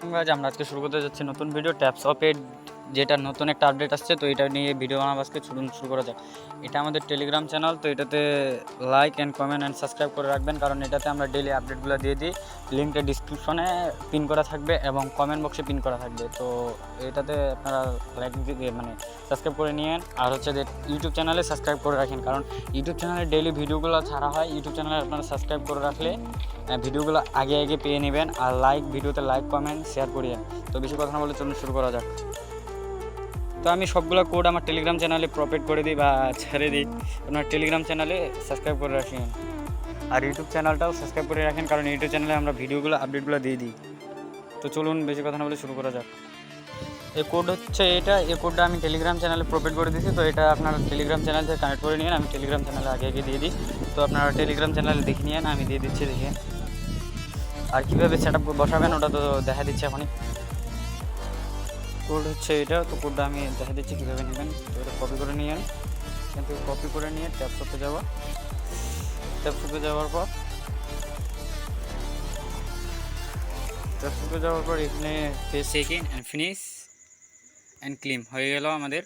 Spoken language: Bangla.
গাইজ আমরা আজকে শুরু করতে যাচ্ছি নতুন ভিডিও ট্যাপসপের যেটা নতুন একটা আপডেট আসছে, তো এটা নিয়ে ভিডিও বানাবো আজকে। শুরু করা যাক। এটা আমাদের টেলিগ্রাম চ্যানেল, তো এটাতে like and comment and subscribe করে রাখবেন, কারণ এটাতে আমরা ডেলি আপডেটগুলো দিয়ে দিই। লিঙ্কটা ডিসক্রিপশনে পিন করা থাকবে এবং কমেন্ট বক্সে পিন করা থাকবে। তো এটাতে আপনারা লাইক দিয়ে মানে সাবস্ক্রাইব করে নিন। আর হচ্ছে যে ইউটিউব চ্যানেলে সাবস্ক্রাইব করে রাখেন, কারণ ইউটিউব চ্যানেলে ডেলি ভিডিওগুলো ছাড়া হয়। ইউটিউব চ্যানেলে আপনারা সাবস্ক্রাইব করে রাখলে ভিডিওগুলো আগে পেয়ে নেবেন। আর ভিডিওতে লাইক কমেন্ট শেয়ার করিয়েন। তো বেশি কথা না বলে চলুন শুরু করা যাক। তো আমি সবগুলো কোড আমার টেলিগ্রাম চ্যানেলে প্রোভাইড করে দিই বা ছেড়ে দিই। আপনার টেলিগ্রাম চ্যানেলে সাবস্ক্রাইব করে রাখেন আর ইউটিউব চ্যানেলটাও সাবস্ক্রাইব করে রাখেন, কারণ ইউটিউব চ্যানেলে আমরা ভিডিওগুলো আপডেটগুলো দিয়ে দিই। তো চলুন বেশি কথা না বলে শুরু করা যাক। এই কোড হচ্ছে এটা, এই কোডটা আমি টেলিগ্রাম চ্যানেলে প্রোভাইড করে দিয়েছি। তো এটা আপনারা টেলিগ্রাম চ্যানেল থেকে কানেক্ট করে নিন। আমি টেলিগ্রাম চ্যানেলে আগে দিয়ে দিই। তো আপনারা টেলিগ্রাম চ্যানেলে দেখে নিন, আমি দিয়ে দিচ্ছি দেখে। আর কীভাবে সেট আপ বসাবেন ওটা তো দেখা দিচ্ছে এখনই। কোড হচ্ছে এটা, তো কোডটা আমি দেখা দিচ্ছি কীভাবে নেবেন। তো এটা কপি করে নিন, কিন্তু কপি করে নিয়ে ট্যাপসপে যাওয়া। ট্যাপসপে যাওয়ার পর এখানে page checking and finish and claim হয়ে গেল আমাদের